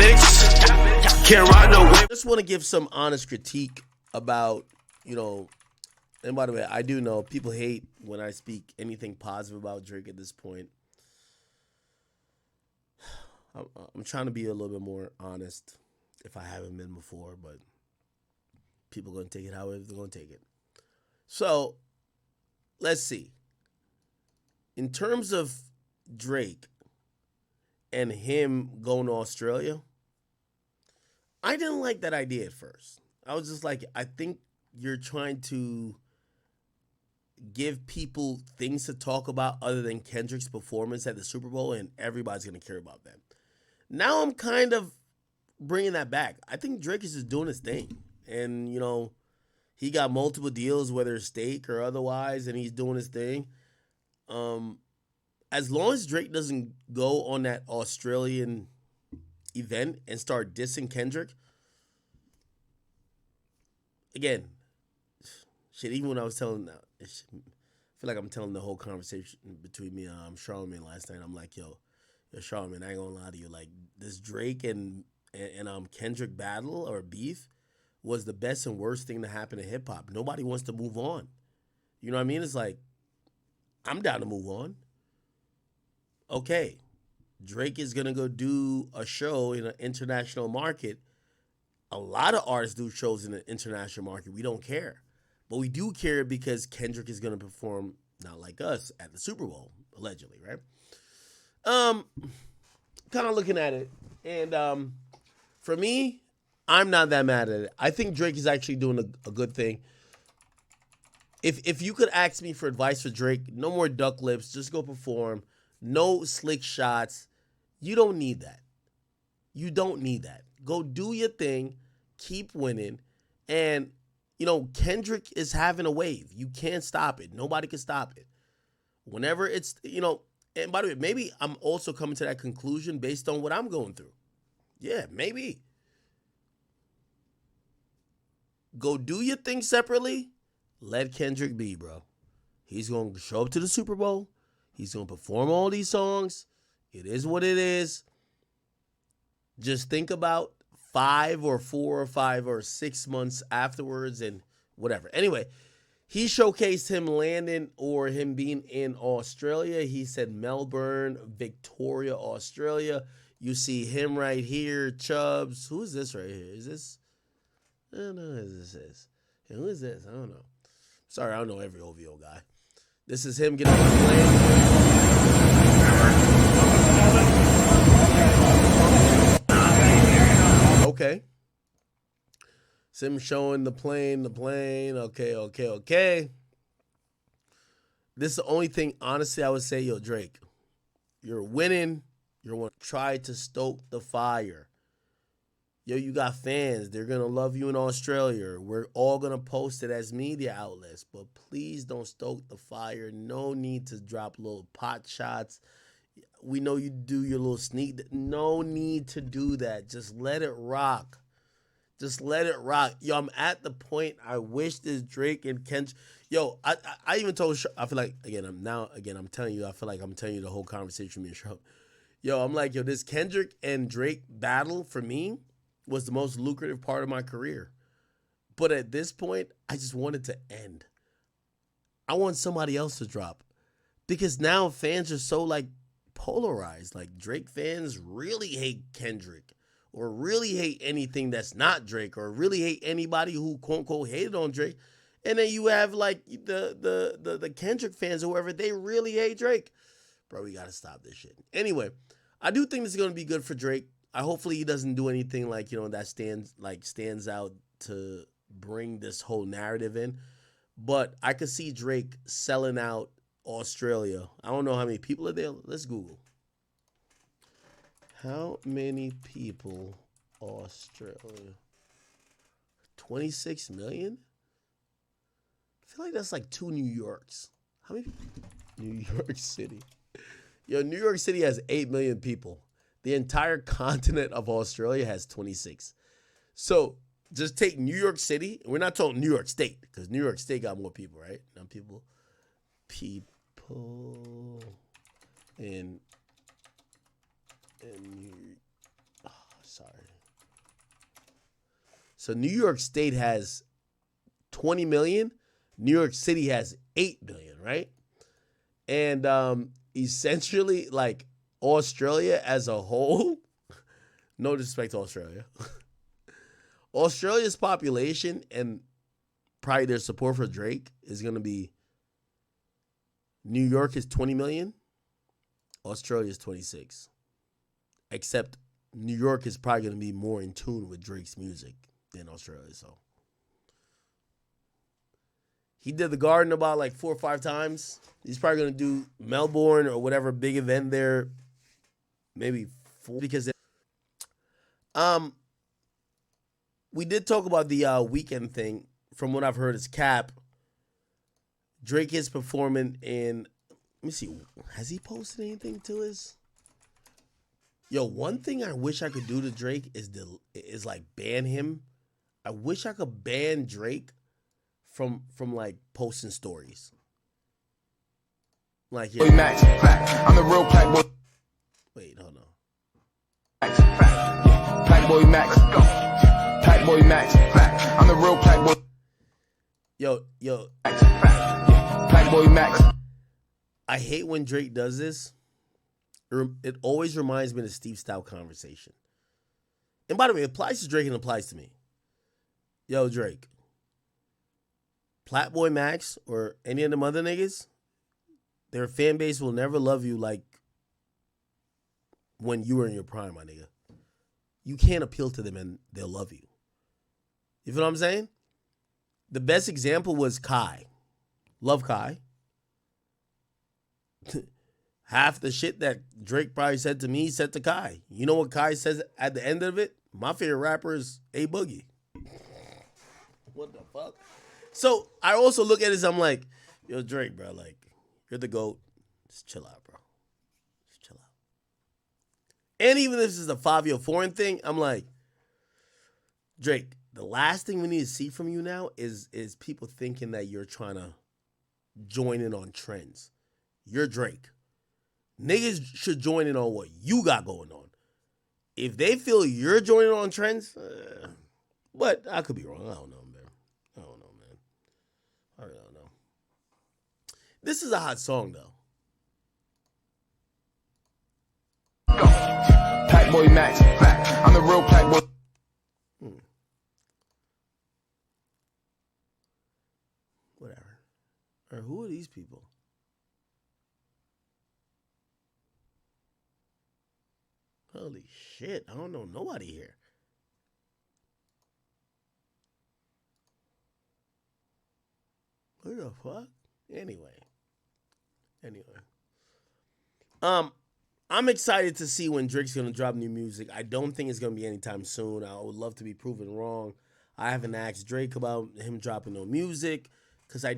Akademiks, can't ride no wave. I just want to give some honest critique about, and by the way, I do know people hate when I speak anything positive about Drake at this point. I'm trying to be a little bit more honest if I haven't been before, but people are going to take it however they're going to take it. So, let's see. In terms of Drake and him going to Australia, I didn't like that idea at first. I was just like, I think you're trying to give people things to talk about other than Kendrick's performance at the Super Bowl, and everybody's going to care about that. Now I'm kind of bringing that back. I think Drake is just doing his thing. And, he got multiple deals, whether it's steak or otherwise, and he's doing his thing. As long as Drake doesn't go on that Australian event and start dissing Kendrick, again, shit, even when I was telling, I feel like I'm telling the whole conversation between me and Charlamagne last night. I'm like, yo, Charlamagne, I ain't gonna lie to you. Like, this Drake and Kendrick battle or beef was the best and worst thing to happen to hip hop. Nobody wants to move on. You know what I mean? It's like, I'm down to move on. Okay, Drake is gonna go do a show in an international market. A lot of artists do shows in an international market. We don't care. But we do care because Kendrick is gonna perform, not like us, at the Super Bowl, allegedly, right? Kind of looking at it, and for me, I'm not that mad at it. I think Drake is actually doing a good thing. If you could ask me for advice for Drake, no more duck lips, just go perform. No slick shots. You don't need that. You don't need that. Go do your thing, keep winning, and Kendrick is having a wave. You can't stop it. Nobody can stop it. Whenever it's, and by the way, maybe I'm also coming to that conclusion based on what I'm going through. Yeah, maybe. Go do your thing separately. Let Kendrick be, bro. He's going to show up to the Super Bowl. He's going to perform all these songs. It is what it is. Just think about 5 or 4 or 5 or 6 months afterwards and whatever. Anyway, he showcased him landing or him being in Australia. He said Melbourne, Victoria, Australia. You see him right here, Chubbs. Who is this right here? Is this? I don't know who this is. And who is this? I don't know. Sorry, I don't know every OVO guy. This is him getting on the plane. Okay. It's him showing the plane. Okay. This is the only thing, honestly, I would say, yo, Drake, you're winning. You're going to try to stoke the fire. Yo, you got fans. They're going to love you in Australia. We're all going to post it as media outlets. But please don't stoke the fire. No need to drop little pot shots. We know you do your little sneak. No need to do that. Just let it rock. Just let it rock. Yo, I'm at the point I wish this Drake and Kendrick. Yo, I even told, I feel like, I'm telling you, I feel like I'm telling you the whole conversation with me and Charlotte. Yo, I'm like, yo, this Kendrick and Drake battle for me was the most lucrative part of my career. But at this point, I just want it to end. I want somebody else to drop. Because now fans are so, polarized. Like, Drake fans really hate Kendrick. Or really hate anything that's not Drake. Or really hate anybody who, quote-unquote, hated on Drake. And then you have, the Kendrick fans or whoever, they really hate Drake. Bro, we got to stop this shit. Anyway, I do think this is going to be good for Drake. Hopefully he doesn't do anything that stands out to bring this whole narrative in. But I could see Drake selling out Australia. I don't know how many people are there. Let's Google. How many people Australia? 26 million? I feel like that's like 2 New Yorks. How many people? New York City. Yo, New York City has 8 million people. The entire continent of Australia has 26. So just take New York City. We're not talking New York State because New York State got more people, right? Now people in New Sorry. So New York State has 20 million. New York City has 8 million, right? And essentially, like, Australia as a whole, no disrespect to Australia, Australia's population and probably their support for Drake is going to be New York is 20 million, Australia is 26. Except New York is probably going to be more in tune with Drake's music than Australia. So he did the Garden about like 4 or 5 times. He's probably going to do Melbourne or whatever big event there, maybe 4, because we did talk about the weekend thing. From what I've heard, it's cap. Drake is performing in. Let me see. Has he posted anything to his? Yo, one thing I wish I could do to Drake is like ban him. I wish I could ban Drake from like posting stories. Like, yeah. Max, I'm the real Black Boy. Wait, hold on. Black Boy Max, Black Boy Max, I'm the real Black Boy. Yo, Black Boy Max. I hate when Drake does this. It always reminds me of the Steve Stout conversation. And by the way, it applies to Drake and it applies to me. Yo, Drake. Platboy Max or any of them other niggas, their fan base will never love you like when you were in your prime, my nigga. You can't appeal to them and they'll love you. You feel what I'm saying? The best example was Kai. Love Kai. Half the shit that Drake probably said to me, he said to Kai. You know what Kai says at the end of it? My favorite rapper is A Boogie. What the fuck? So I also look at this, I'm like, yo, Drake, bro, like, you're the GOAT. Just chill out, bro. Just chill out. And even if this is a 5-year foreign thing, I'm like, Drake, the last thing we need to see from you now is people thinking that you're trying to join in on trends. You're Drake. Niggas should join in on what you got going on. If they feel you're joining on trends, but I could be wrong. I don't know, man. I don't know, man. I really don't know. This is a hot song, though. Black Boy Max, I'm the real Black Boy. Whatever. Or who are these people? Holy shit, I don't know nobody here. What the fuck? Anyway. I'm excited to see when Drake's gonna drop new music. I don't think it's gonna be anytime soon. I would love to be proven wrong. I haven't asked Drake about him dropping no music because I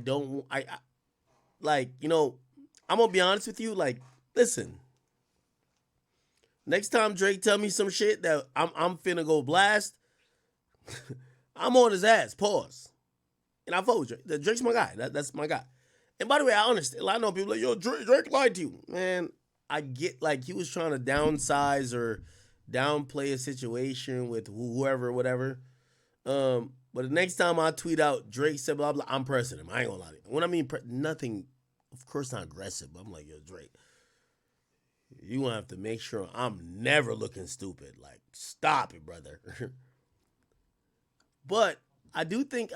like, you know, I'm gonna be honest with you. Like, listen. Next time Drake tell me some shit that I'm finna go blast, I'm on his ass. Pause. And I vote with Drake. Drake's my guy. That's my guy. And by the way, I understand. A lot of people like, yo, Drake lied to you. Man, I get like he was trying to downsize or downplay a situation with whoever, whatever. But the next time I tweet out Drake said blah blah, I'm pressing him. I ain't gonna lie to you. When I mean nothing, of course not aggressive, but I'm like, yo, Drake, you gonna have to make sure I'm never looking stupid. Like, stop it, brother. But I do think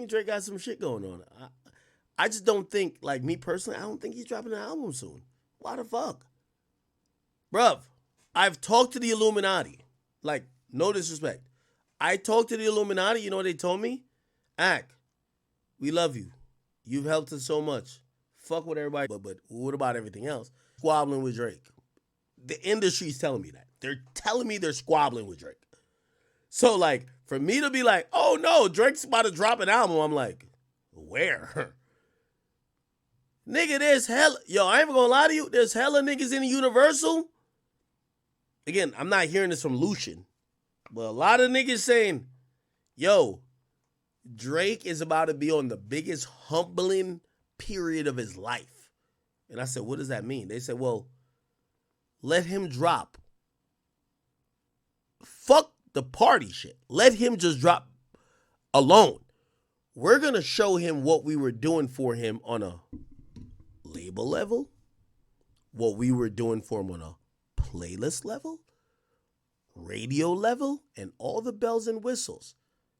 Drake got some shit going on. I just don't think, like me personally, I don't think he's dropping an album soon. Why the fuck? Bruv, I've talked to the Illuminati. Like, no disrespect. I talked to the Illuminati. You know what they told me? We love you. You've helped us so much. Fuck with everybody. But what about everything else? Squabbling with Drake. The industry's telling me that. They're telling me they're squabbling with Drake. So, like, for me to be like, oh, no, Drake's about to drop an album, I'm like, where? Nigga, there's hella... Yo, I ain't even gonna lie to you. There's hella niggas in the Universal. Again, I'm not hearing this from Lucian. But a lot of niggas saying, yo, Drake is about to be on the biggest humbling period of his life. And I said, what does that mean? They said, well, let him drop fuck the party shit. Let him just drop alone. We're going to show him what we were doing for him on a label level, what we were doing for him on a playlist level, radio level, and all the bells and whistles.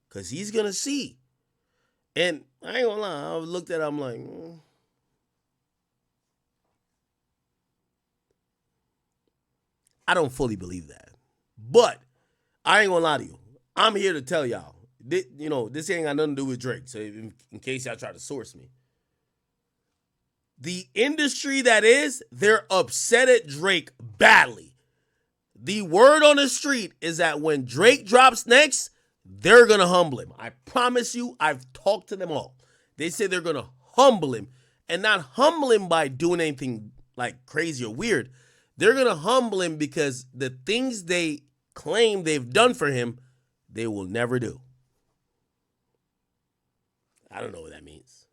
Because he's going to see. And I ain't gonna lie, I looked at it, I'm like, I don't fully believe that. But I ain't gonna lie to you. I'm here to tell y'all, this ain't got nothing to do with Drake. So in case y'all try to source me. The industry that is, they're upset at Drake badly. The word on the street is that when Drake drops next, they're going to humble him. I promise you, I've talked to them all. They say they're going to humble him, and not humble him by doing anything like crazy or weird. They're going to humble him because the things they claim they've done for him, they will never do. I don't know what that means.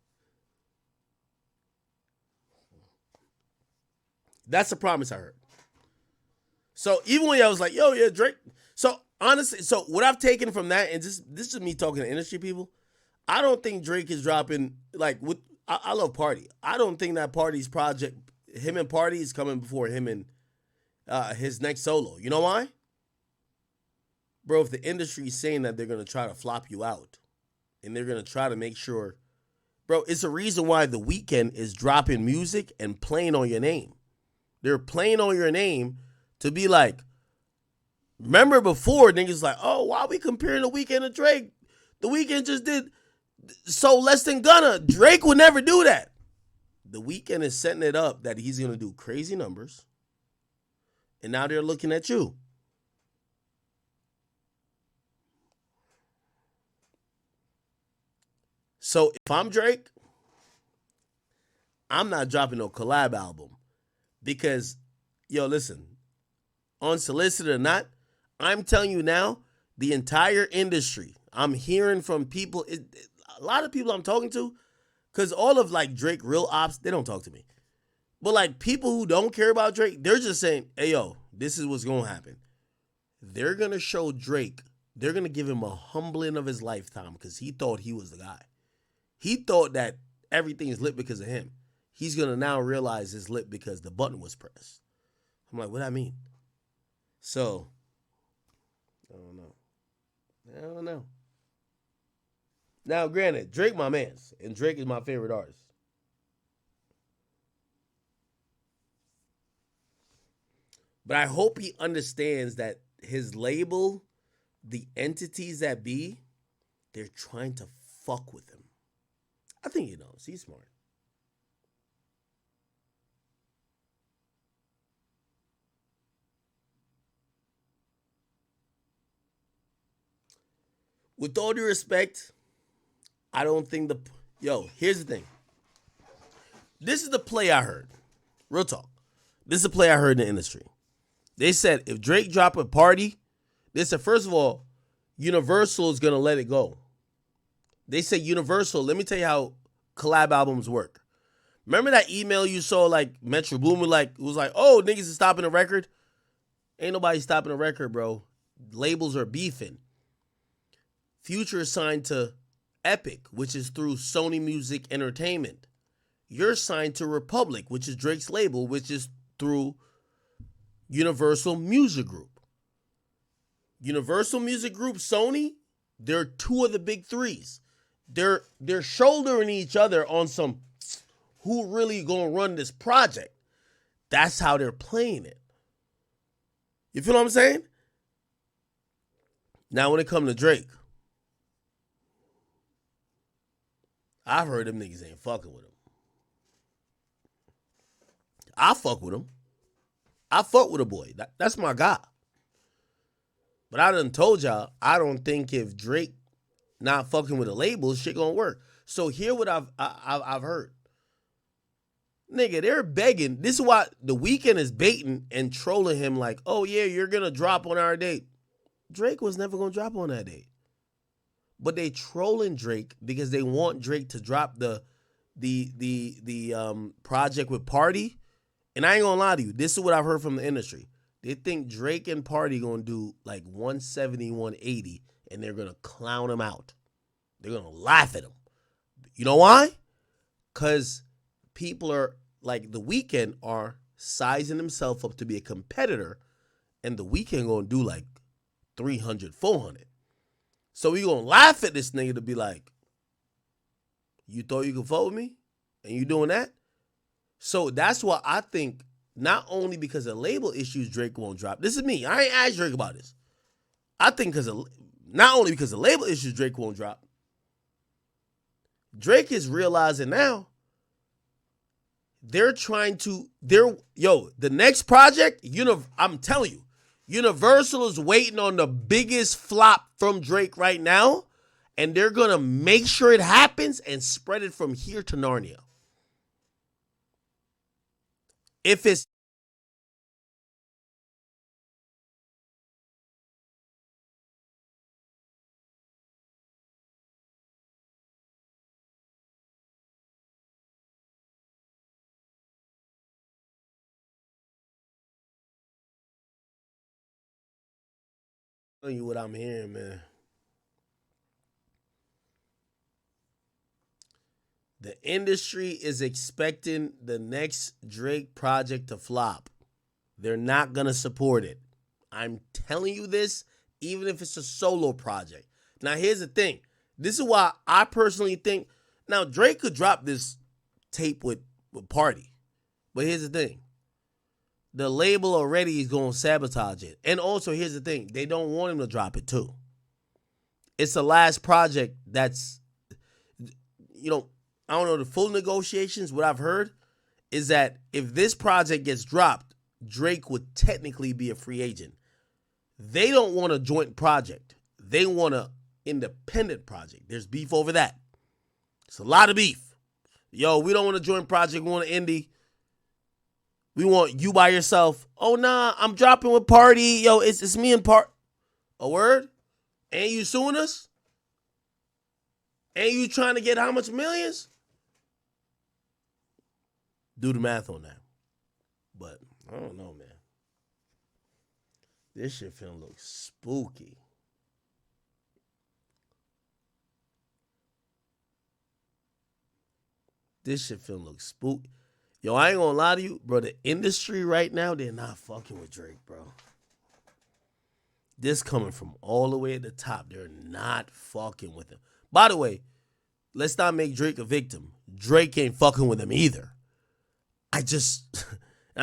That's a promise I heard. So even when I was like, yo, yeah, Drake. So honestly, so what I've taken from that, and this is me talking to industry people, I don't think Drake is dropping, like, I love Party. I don't think that Party's project, him and Party, is coming before him and his next solo. You know why? Bro, if the industry is saying that they're going to try to flop you out, and they're going to try to make sure, bro, it's a reason why The Weeknd is dropping music and playing on your name. They're playing on your name to be like, remember before, niggas like, oh, why are we comparing The Weeknd to Drake? The Weeknd just did so less than Gunna. Drake would never do that. The Weeknd is setting it up that he's going to do crazy numbers. And now they're looking at you. So if I'm Drake, I'm not dropping no collab album. Because, yo, listen, unsolicited or not, I'm telling you now, the entire industry, I'm hearing from people, a lot of people I'm talking to, because all of, like, Drake real ops, they don't talk to me. But, like, people who don't care about Drake, they're just saying, hey, yo, this is what's going to happen. They're going to show Drake, they're going to give him a humbling of his lifetime because he thought he was the guy. He thought that everything is lit because of him. He's going to now realize it's lit because the button was pressed. I'm like, what do I mean? So, I don't know. Now, granted, Drake my mans, and Drake is my favorite artist. But I hope he understands that his label, the entities that be, they're trying to fuck with him. I think he knows. He's smart. With all due respect, I don't think here's the thing. This is the play I heard. Real talk. This is a play I heard in the industry. They said if Drake drop a Party, they said, first of all, Universal is going to let it go. They said Universal, let me tell you how collab albums work. Remember that email you saw, like, Metro Boomin, like, was like, oh, niggas is stopping a record? Ain't nobody stopping a record, bro. Labels are beefing. Future is signed to Epic, which is through Sony Music Entertainment. You're signed to Republic, which is Drake's label, which is through Universal Music Group. Universal Music Group, Sony, they're two of the big threes. They're shouldering each other on some who really gonna run this project. That's how they're playing it. You feel what I'm saying? Now, when it comes to Drake, I've heard them niggas ain't fucking with him. I fuck with him. I fuck with a boy. That's my guy. But I done told y'all, I don't think if Drake not fucking with a label, shit gonna work. So here what I've heard. Nigga, they're begging. This is why The Weeknd is baiting and trolling him like, oh yeah, you're gonna drop on our date. Drake was never gonna drop on that date. But they trolling Drake because they want Drake to drop the project with Party. And I ain't gonna lie to you, this is what I've heard from the industry. They think Drake and Party gonna do like 170, 180, and they're gonna clown him out. They're gonna laugh at him. You know why? Because people are like The Weeknd are sizing himself up to be a competitor, and The Weeknd gonna do like 300, 400. So we gonna laugh at this nigga to be like, you thought you could vote with me? And you doing that? So that's why I think not only because of label issues Drake won't drop. This is me. I ain't asked Drake about this. I think not only because of label issues Drake won't drop. Drake is realizing now they're trying to, the next project, I'm telling you, Universal is waiting on the biggest flop from Drake right now, and they're going to make sure it happens and spread it from here to Narnia. If it's telling you what I'm hearing, man. The industry is expecting the next Drake project to flop. They're not going to support it. I'm telling you this, even if it's a solo project. Now, here's the thing. This is why I personally think, now, Drake could drop this tape with Party. But here's the thing. The label already is going to sabotage it. And also, here's the thing. They don't want him to drop it, too. It's the last project that's, I don't know the full negotiations. What I've heard is that if this project gets dropped, Drake would technically be a free agent. They don't want a joint project. They want an independent project. There's beef over that. It's a lot of beef. Yo, we don't want a joint project. We want an indie. We want you by yourself. Oh, nah, I'm dropping with Party. Yo, it's me and Part. A word? Ain't you suing us? Ain't you trying to get how much millions? Do the math on that. But I don't know, man. This shit finna look spooky. This shit finna look spooky. Yo, I ain't gonna lie to you, bro. The industry right now, they're not fucking with Drake, bro. This coming from all the way at the top. They're not fucking with him. By the way, let's not make Drake a victim. Drake ain't fucking with him either. I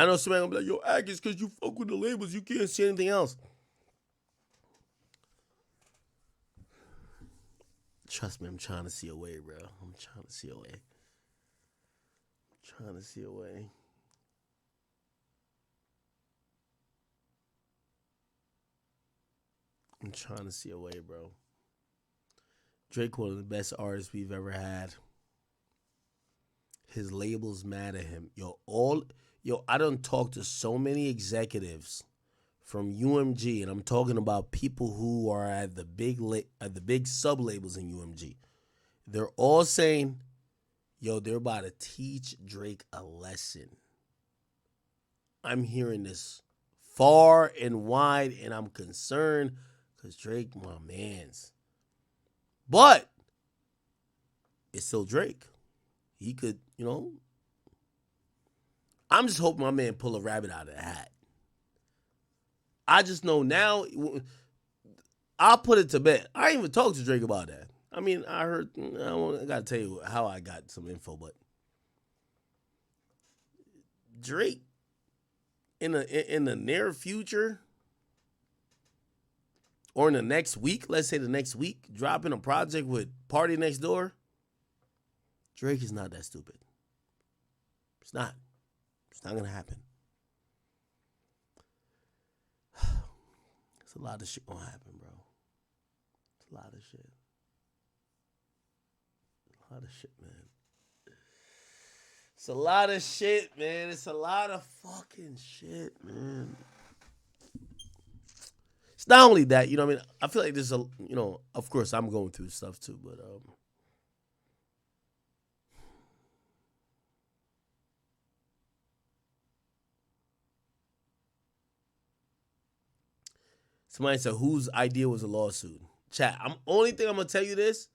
know somebody gonna be like, yo, Agus, because you fuck with the labels, you can't see anything else. Trust me, I'm trying to see a way, bro. I'm trying to see a way. I'm trying to see a way, bro. Drake, one of the best artists we've ever had. His label's mad at him. I done talked to so many executives from UMG, and I'm talking about people who are at the big sub labels in UMG. They're all saying, yo, they're about to teach Drake a lesson. I'm hearing this far and wide, and I'm concerned because Drake, my mans. But it's still Drake. He could, I'm just hoping my man pull a rabbit out of the hat. I just know now, I'll put it to bed. I ain't even talked to Drake about that. I mean, I got to tell you how I got some info, but Drake, in the near future, or in the next week, let's say the next week, dropping a project with Party Next Door, Drake is not that stupid. It's not. It's not going to happen. It's a lot of shit going to happen, bro. It's a lot of shit. A lot of shit, man. It's a lot of shit, man. It's a lot of fucking shit, man. It's not only that, I mean, I feel like there's of course I'm going through stuff too, but Somebody said, whose idea was a lawsuit? Chat, only thing I'm going to tell you this.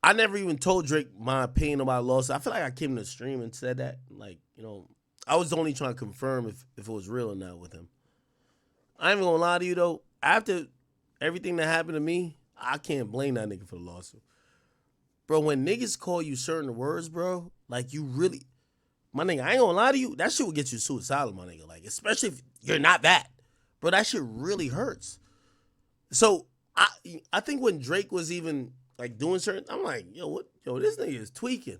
I never even told Drake my opinion about a lawsuit. I feel like I came to the stream and said that. Like, I was only trying to confirm if it was real or not with him. I ain't even going to lie to you, though. After everything that happened to me, I can't blame that nigga for the lawsuit. Bro, when niggas call you certain words, bro, like you really, my nigga, I ain't gonna lie to you, that shit will get you suicidal, my nigga. Like, especially if you're not that. Bro, that shit really hurts. So, I think when Drake was even, like, doing certain, I'm like, yo, this nigga is tweaking,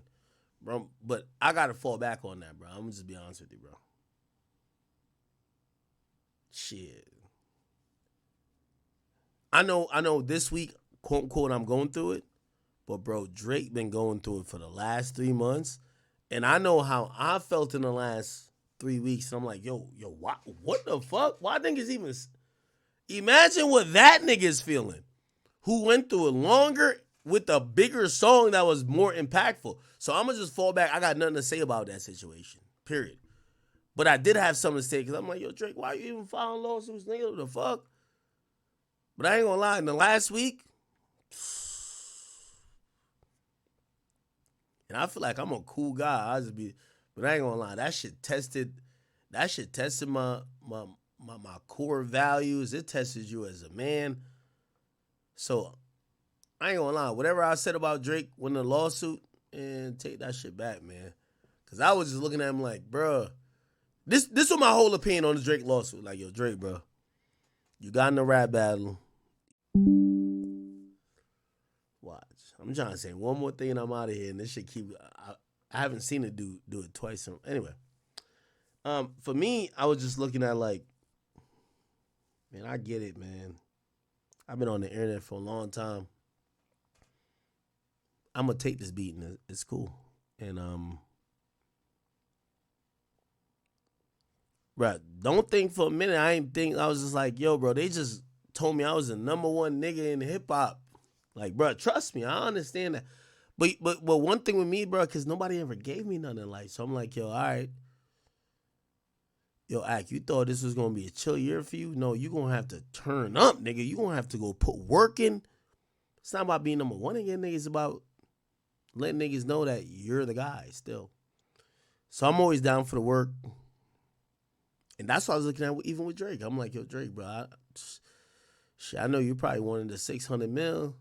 bro. But I gotta fall back on that, bro. I'm gonna just be honest with you, bro. Shit. I know this week, quote unquote, I'm going through it. But, bro, Drake been going through it for the last 3 months. And I know how I felt in the last 3 weeks. And I'm like, yo, what the fuck? Why niggas even... Imagine what that nigga's feeling. Who went through it longer with a bigger song that was more impactful. So I'm going to just fall back. I got nothing to say about that situation. Period. But I did have something to say because I'm like, yo, Drake, why you even filing lawsuits, nigga? What the fuck? But I ain't going to lie. In the last week... And I feel like I'm a cool guy. But I ain't gonna lie. That shit tested my core values. It tested you as a man. So I ain't gonna lie. Whatever I said about Drake winning the lawsuit, and take that shit back, man. Cause I was just looking at him like, bruh, this was my whole opinion on the Drake lawsuit. Like, yo, Drake, bro, you got in a rap battle. Watch. I'm trying to say one more thing and I'm out of here, and this shit keep. I haven't seen it do it twice. So anyway, for me, I was just looking at like, man, I get it, man. I've been on the internet for a long time. I'm gonna take this beat and it's cool. And bro, don't think for a minute I was just like, yo, bro, they just told me I was the number one nigga in hip hop. Like, bro, trust me, I understand that. But one thing with me, bro, because nobody ever gave me nothing in life. So I'm like, yo, all right. Yo, Ak, you thought this was going to be a chill year for you? No, you're going to have to turn up, nigga. You're going to have to go put work in. It's not about being number one again, nigga. It's about letting niggas know that you're the guy still. So I'm always down for the work. And that's what I was looking at even with Drake. I'm like, yo, Drake, bro, I know you probably wanted the 600 mil.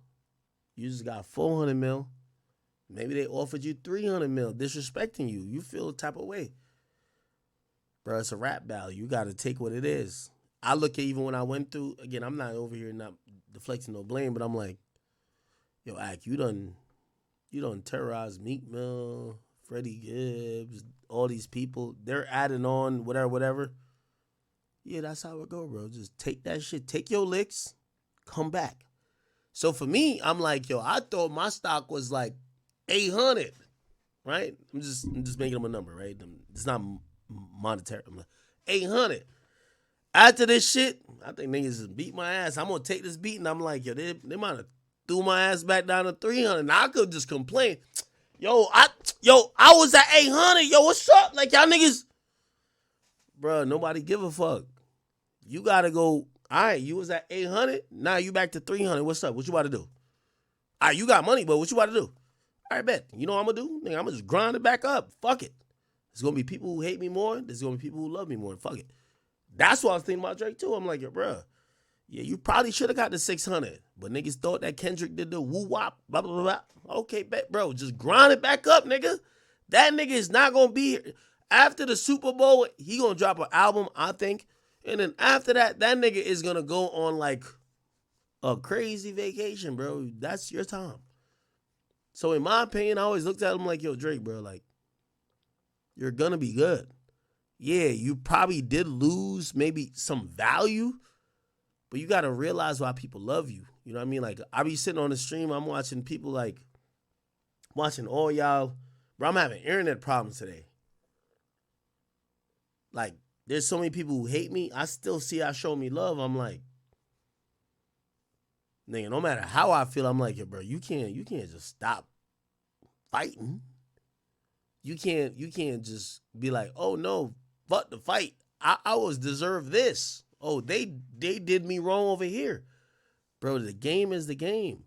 You just got 400 mil. Maybe they offered you 300 mil, disrespecting you. You feel the type of way. Bro, it's a rap battle. You got to take what it is. I look at even when I went through, again, I'm not over here not deflecting no blame, but I'm like, yo, Ak, you done terrorized Meek Mill, Freddie Gibbs, all these people. They're adding on whatever. Yeah, that's how it go, bro. Just take that shit. Take your licks. Come back. So for me, I'm like, yo, I thought my stock was like 800, right? I'm just making them a number, right? It's not monetary. 800. After this shit, I think niggas just beat my ass. I'm gonna take this beat, and I'm like, yo, they might have threw my ass back down to 300. Now I could just complain. Yo, I was at 800. Yo, what's up? Like, y'all niggas, bro, nobody give a fuck. You gotta go. All right, you was at 800. Now you back to 300. What's up? What you about to do? All right, you got money, but what you about to do? All right, bet. You know what I'm going to do? Nigga, I'm going to just grind it back up. Fuck it. There's going to be people who hate me more. There's going to be people who love me more. Fuck it. That's what I was thinking about Drake, too. I'm like, yo, bro, yeah, you probably should have got the 600. But niggas thought that Kendrick did the woo-wop, blah, blah, blah, blah. Okay, bet, bro. Just grind it back up, nigga. That nigga is not going to be here. After the Super Bowl, he going to drop an album, I think. And then after that nigga is going to go on like a crazy vacation, bro. That's your time. So in my opinion, I always looked at him like, yo, Drake, bro, like, you're going to be good. Yeah, you probably did lose maybe some value, but you got to realize why people love you. You know what I mean? Like, I be sitting on the stream, I'm watching people like, watching all y'all. Bro, I'm having internet problems today. Like, there's so many people who hate me. I still see y'all show me love. I'm like, nigga, no matter how I feel, I'm like, yo, bro, you can't just stop fighting. You can't just be like, oh no, fuck the fight. I always deserve this. Oh, they did me wrong over here. Bro, the game is the game.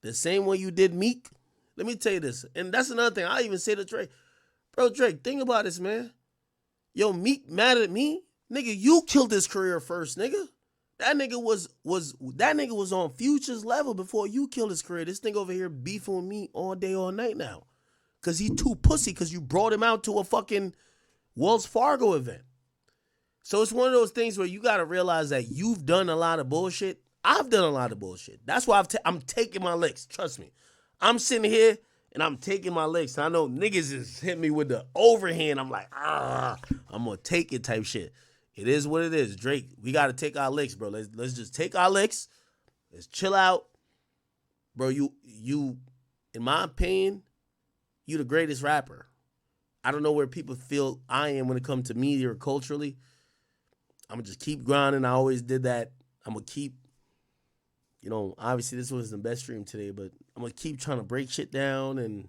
The same way you did Meek. Let me tell you this. And that's another thing. I even say to Drake. Bro, Drake, think about this, man. Yo, Meek mad at me? Nigga, you killed his career first, nigga. That nigga was on Future's level before you killed his career. This nigga over here beefing with me all day, all night now. Cause he too pussy because you brought him out to a fucking Wells Fargo event. So it's one of those things where you got to realize that you've done a lot of bullshit. I've done a lot of bullshit. That's why I'm taking my licks. Trust me. I'm sitting here and I'm taking my licks. I know niggas is hitting me with the overhand. I'm like, I'm going to take it type shit. It is what it is. Drake, we got to take our licks, bro. Let's just take our licks. Let's chill out. Bro, you, in my opinion, you the greatest rapper. I don't know where people feel I am when it comes to media or culturally. I'm going to just keep grinding. I always did that. I'm going to keep, obviously this wasn't the best stream today, but I'm going to keep trying to break shit down, and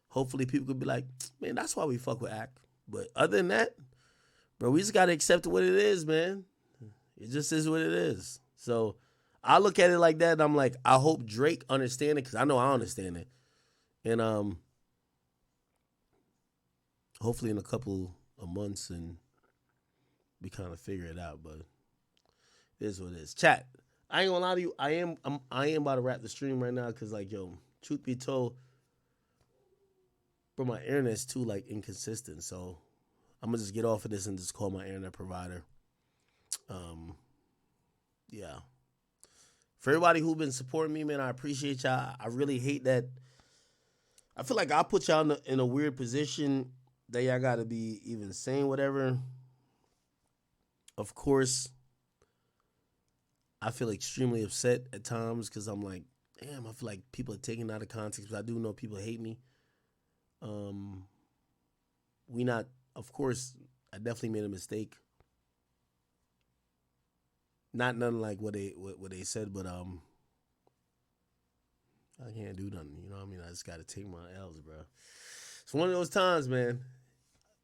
hopefully people could be like, man, that's why we fuck with Ak. But other than that, bro, we just got to accept what it is, man. It just is what it is. So I look at it like that, and I'm like, I hope Drake understand it, because I know I understand it. And hopefully in a couple of months and we kind of figure it out, but it is what it is. Chat, I ain't gonna lie to you. I am about to wrap the stream right now because, like, yo, truth be told, bro, my internet's too, like, inconsistent. So I'm gonna just get off of this and just call my internet provider. Yeah. For everybody who's been supporting me, man, I appreciate y'all. I really hate that. I feel like I put y'all in a weird position that y'all gotta be even saying whatever. Of course, I feel extremely upset at times because I'm like, damn, I feel like people are taking it out of context, but I do know people hate me. Of course, I definitely made a mistake. Not nothing like what they said, but I can't do nothing. You know what I mean? I just gotta take my L's, bro. It's one of those times, man.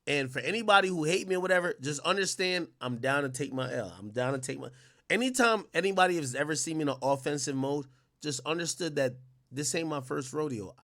And for anybody who hate me or whatever, just understand I'm down to take my L. I'm down to take my... Anytime anybody has ever seen me in an offensive mode, just understood that this ain't my first rodeo.